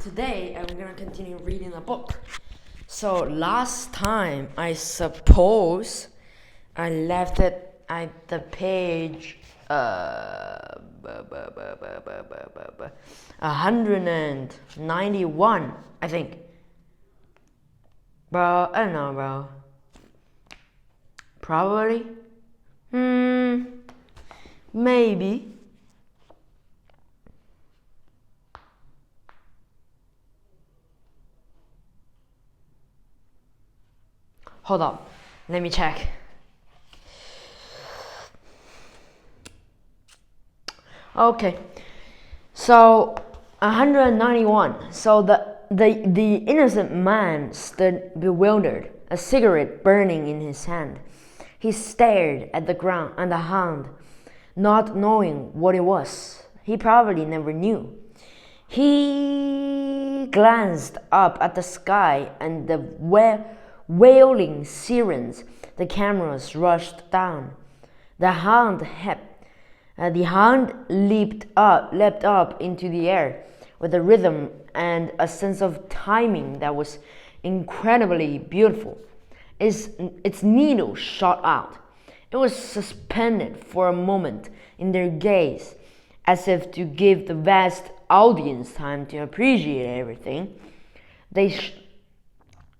today I'm gonna continue reading a book. So last time I suppose I left it at the page 191, I think. Bro, I don't know, bro. Probably. Maybe. Hold up, let me check. Okay, so 191. So the innocent man stood bewildered, a cigarette burning in his hand. He stared at the ground and the hound, not knowing what it was. He probably never knew. He glanced up at the sky and the wailing sirens. The cameras rushed down. The hound leapt up into the air with a rhythm and a sense of timing that was incredibly beautiful. Its needle shot out. It was suspended for a moment in their gaze, as if to give the vast audience time to appreciate everything.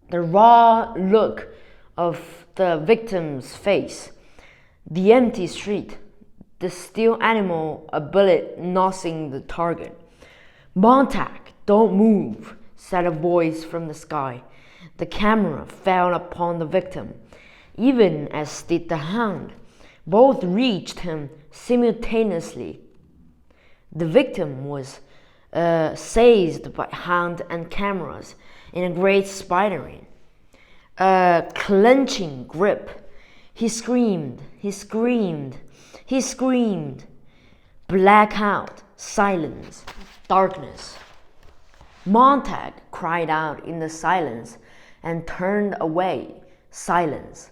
The raw look of the victim's face, the empty street, the still animal, a bullet nosing the target. "Montag, don't move," said a voice from the sky. The camera fell upon the victim, even as did the hound. Both reached him simultaneously. The victim was seized by hound and cameras in a great spidering, clenching grip. He screamed. Blackout, silence, darkness. Montag cried out in the silence and turned away. Silence.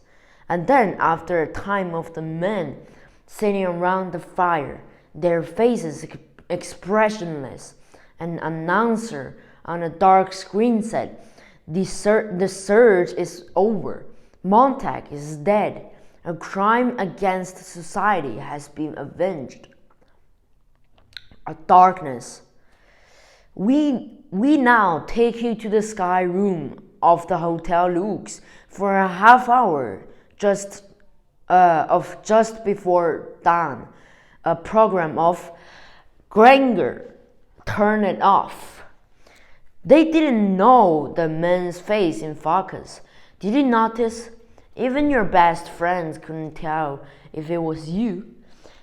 And then, after a time of the men sitting around the fire, their faces expressionless, an announcer on a dark screen said, the surge is over. Montag is dead. A crime against society has been avenged. A darkness. We now take you to the sky room of the Hotel Lux for a half hour just before dawn. A program of Granger. Turn it off. They didn't know the man's face in focus. Did you notice? Even your best friends couldn't tell if it was you.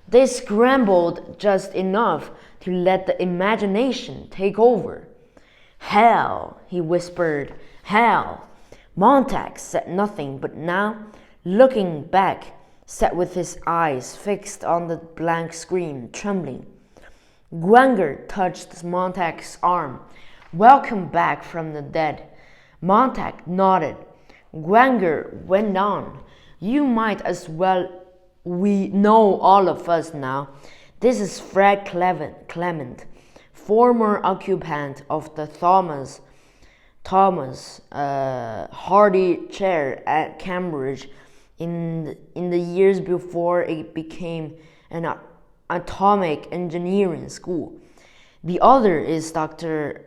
They scrambled just enough to let the imagination take over. "Hell," he whispered. "Hell." Montag said nothing, but now, looking back, sat with his eyes fixed on the blank screen, trembling. Granger touched Montag's arm. "Welcome back from the dead." Montag nodded. Granger went on. "You might as well. We know all of us now. This is Fred Clement, former occupant of the Thomas Hardy Chair at Cambridge in the years before it became an atomic engineering school. The other is Dr.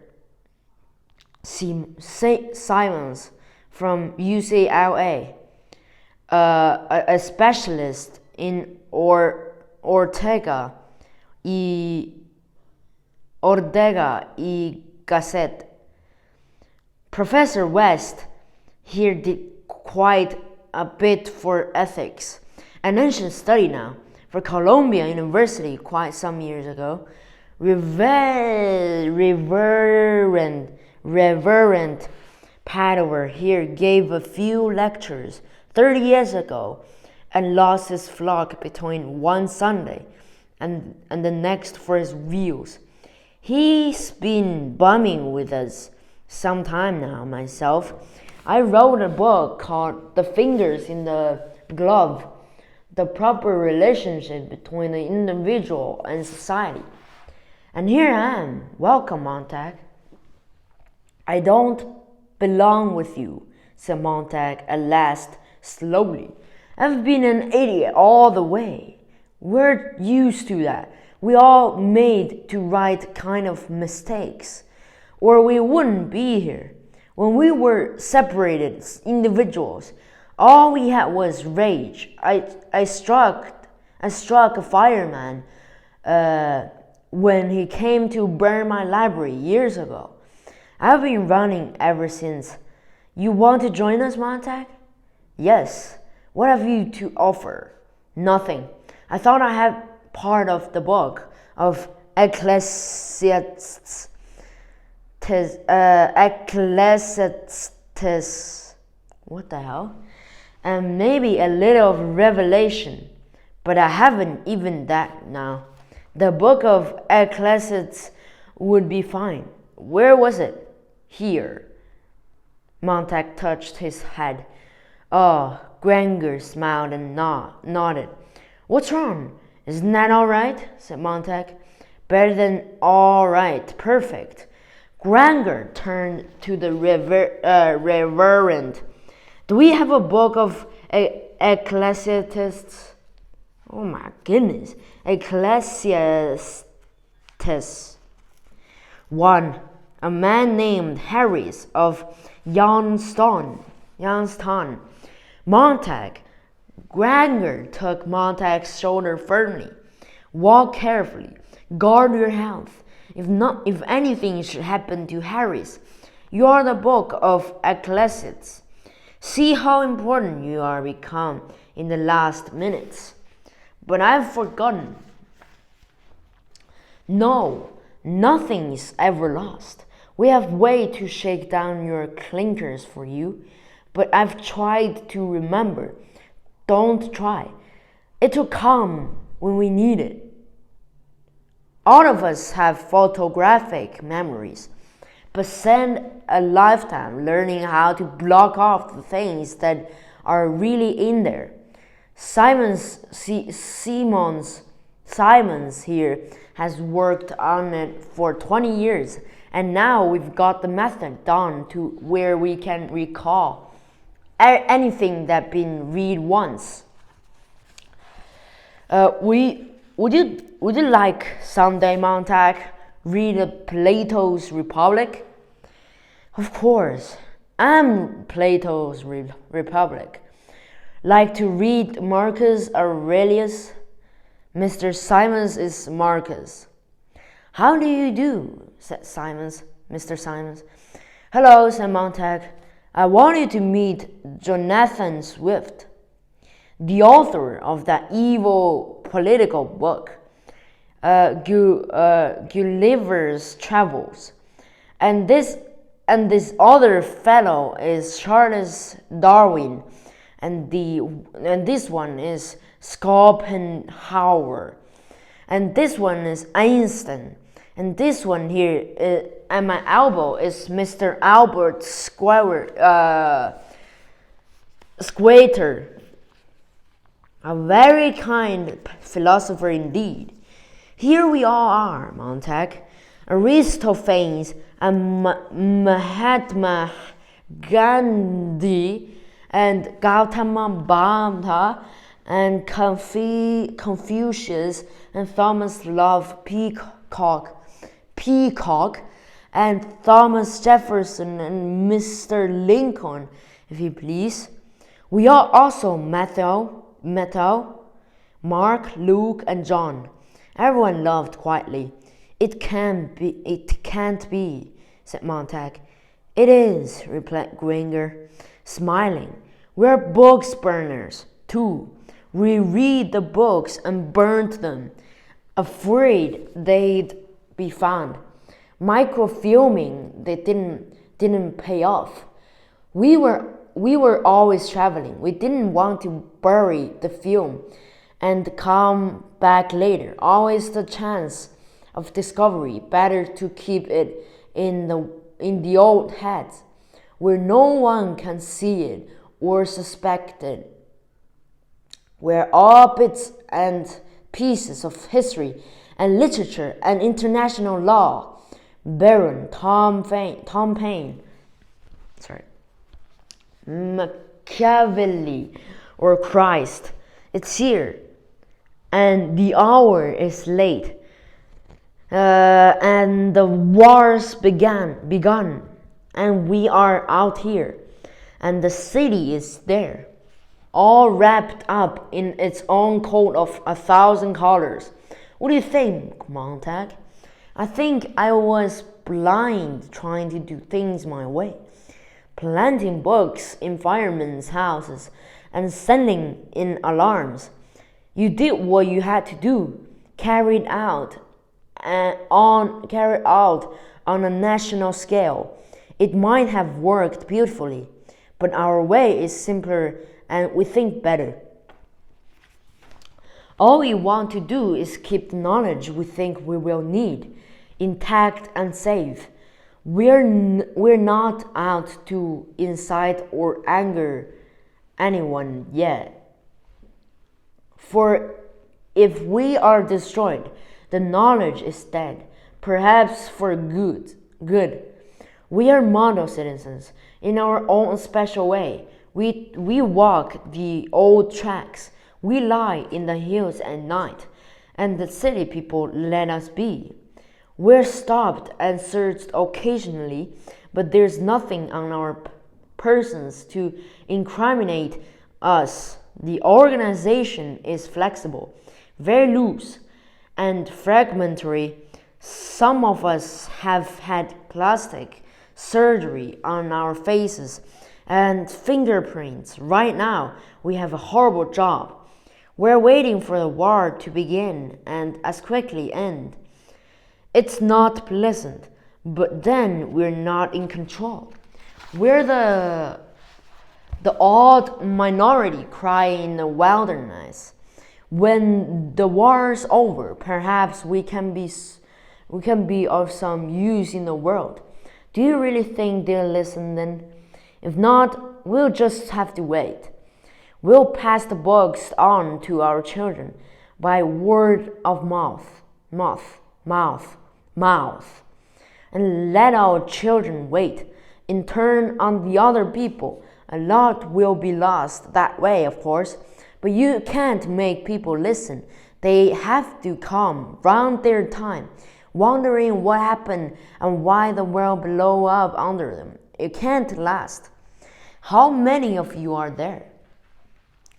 Simons from UCLA, a specialist in Ortega y Gasset. Professor West here did quite a bit for ethics, an ancient study now, for Columbia University quite some years ago. Reverend Padover here gave a few lectures 30 years ago and lost his flock between one Sunday and the next for his views. He's been bumming with us some time now myself. I wrote a book called The Fingers in the Glove, the proper relationship between the individual and society. And here I am. Welcome, Montag. I don't belong with you, said Montag at last, slowly. I've been an idiot all the way. We're used to that. We all made to right kind of mistakes, or we wouldn't be here. When we were separated individuals, all we had was rage. I struck a fireman when he came to burn my library years ago. I've been running ever since. You want to join us, Montag? Yes. What have you to offer? Nothing. I thought I had part of the book of Ecclesiastes. What the hell? And maybe a little of Revelation, but I haven't even that now. The book of Ecclesiastes would be fine. Where was it? Here. Montag touched his head. Oh, Granger smiled and nodded. What's wrong? Isn't that all right? Said Montag. Better than all right. Perfect. Granger turned to the Reverend. Do we have a book of Ecclesiastes? Oh my goodness. Ecclesiastes. 1. A man named Harris of Youngstown. Montag. Granger took Montag's shoulder firmly. Walk carefully. Guard your health. If anything should happen to Harris, you are the book of Ecclesiastes. See how important you are become in the last minutes. But I've forgotten. No, nothing is ever lost. We have way to shake down your clinkers for you, but I've tried to remember. Don't try. It will come when we need it. All of us have photographic memories, but spend a lifetime learning how to block off the things that are really in there. Simons here has worked on it for 20 years, and now we've got the method down to where we can recall anything that been read once. Would you like someday, Montag, read Plato's Republic? Of course, I'm Plato's Republic. Like to read Marcus Aurelius? Mr. Simons is Marcus. How do you do? Said Mr. Simons. Hello, said Montag. I want you to meet Jonathan Swift, the author of that evil political book, Gulliver's Travels. And this other fellow is Charles Darwin, and this one is Schopenhauer, and this one is Einstein, and this one here at my elbow is Mr. Albert Schweitzer, a very kind philosopher indeed. Here we all are, Montag, Aristophanes and Mahatma Gandhi and Gautama Buddha and Confucius and Thomas Love Peacock and Thomas Jefferson and Mr. Lincoln, if you please. We are also Matthew, Mark, Luke, and John. Everyone loved quietly. It can't be, said Montag. It is, replied Granger, smiling. We're books burners, too. We read the books and burnt them, afraid they'd be found. Microfilming, they didn't pay off. We were always traveling. We didn't want to bury the film and come back later. Always the chance of discovery. Better to keep it in the old heads, where no one can see it or suspect it, where all bits and pieces of history and literature and international law, Baron Tom Paine, Machiavelli or Christ. It's here, and the hour is late, and the wars begun, and we are out here, and the city is there, all wrapped up in its own coat of 1,000 colors. What do you think, Montag? I think I was blind trying to do things my way, planting books in firemen's houses and sending in alarms. You did what you had to do, carried out on a national scale. It might have worked beautifully, but our way is simpler and we think better. All we want to do is keep the knowledge we think we will need intact and safe. We're not out to incite or anger anyone yet. For if we are destroyed, the knowledge is dead, perhaps for good. We are model citizens in our own special way. We walk the old tracks. We lie in the hills at night, and the city people let us be. We're stopped and searched occasionally, but there's nothing on our persons to incriminate us. The organization is flexible, very loose, and fragmentary. Some of us have had plastic surgery on our faces and fingerprints. Right now, we have a horrible job. We're waiting for the war to begin and as quickly end. It's not pleasant, but then we're not in control. We're the odd minority crying in the wilderness. When the war's over, perhaps we can be of some use in the world. Do you really think they'll listen then? If not, we'll just have to wait. We'll pass the books on to our children by word of mouth, and let our children wait. In turn, on the other people, a lot will be lost that way, of course, but you can't make people listen. They have to come round their time, wondering what happened and why the world blew up under them. It can't last. How many of you are there?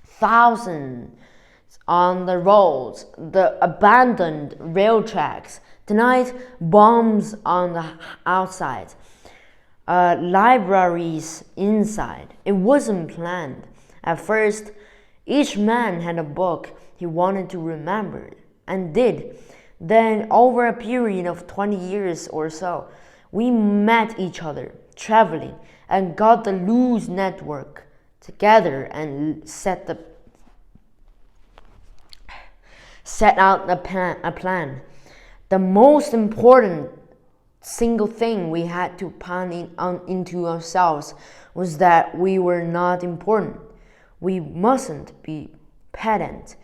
Thousands on the roads, the abandoned rail tracks. Tonight, bombs on the outside, libraries inside. It wasn't planned. At first, each man had a book he wanted to remember, and did. Then, over a period of 20 years or so, we met each other, traveling, and got the loose network together and set out a plan. The most important single thing we had to pound into ourselves was that we were not important. We mustn't be pedant.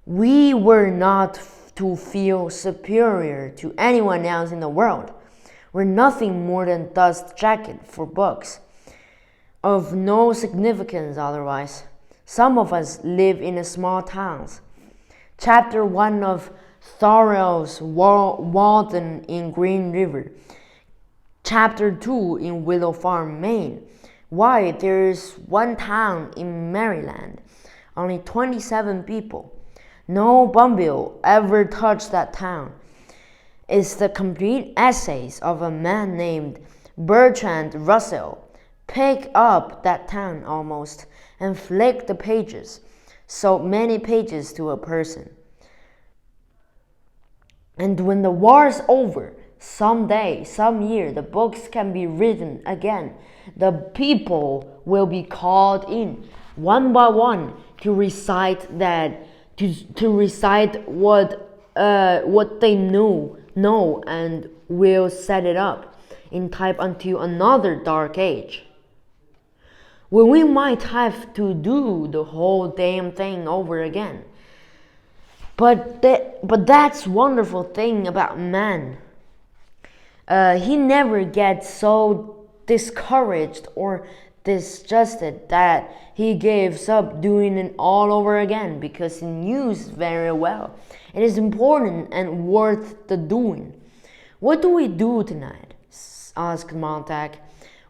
We were not to feel superior to anyone else in the world. We're nothing more than dust jacket for books, of no significance otherwise. Some of us live in small towns. Chapter 1 of Thoreau's Walden in Green River. Chapter 2 in Willow Farm, Maine. Why, there's one town in Maryland, only 27 people. No bumblebee ever touched that town. It's the complete essays of a man named Bertrand Russell. Pick up that town almost and flick the pages. So many pages to a person. And when the war's over, someday, some year, the books can be written again. The people will be called in one by one to recite what they know, and will set it up in type until another dark age, when we might have to do the whole damn thing over again. But that's wonderful thing about man. He never gets so discouraged or disgusted that he gives up doing it all over again because he knew very well it is important and worth the doing. What do we do tonight? Asked Montag.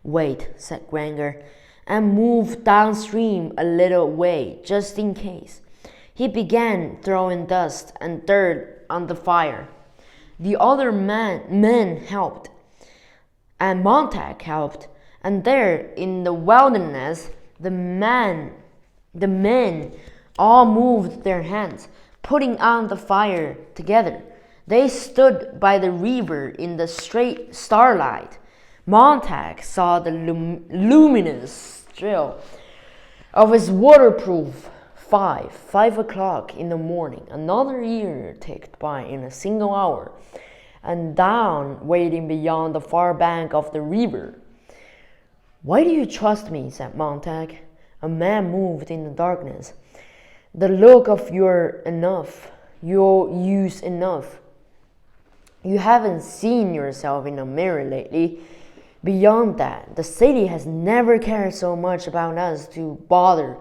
Wait, said Granger, and moved downstream a little way, just in case. He began throwing dust and dirt on the fire. The other men helped, and Montag helped, and there in the wilderness, the men all moved their hands, putting on the fire together. They stood by the river in the straight starlight. Montag saw the luminous trail of his waterproof 5 o'clock in the morning. Another year ticked by in a single hour, and down waiting beyond the far bank of the river. Why do you trust me? Said Montag. A man moved in the darkness. The look of your use enough. You haven't seen yourself in a mirror lately. Beyond that, the city has never cared so much about us to bother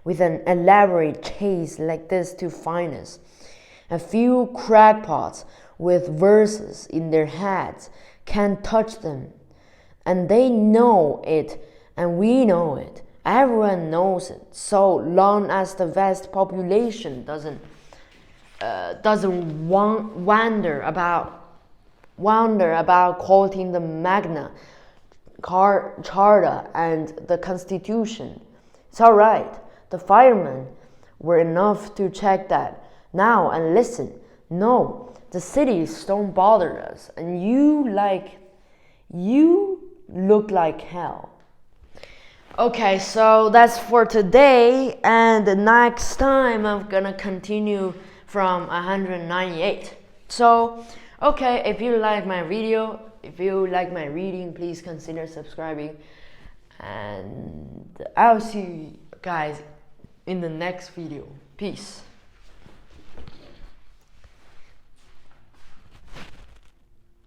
with an elaborate chase like this to find us. A few crackpots with verses in their heads can't touch them, and they know it, and we know it. Everyone knows it, so long as the vast population doesn't wander about quoting the Magna Carta and the Constitution. It's all right. The firemen were enough to check that. Now and listen. No, the cities don't bother us, and you look like hell. Okay, so that's for today, and the next time I'm gonna continue from 198. So, okay, if you like my video, if you like my reading, please consider subscribing, and I'll see you guys in the next video. Peace.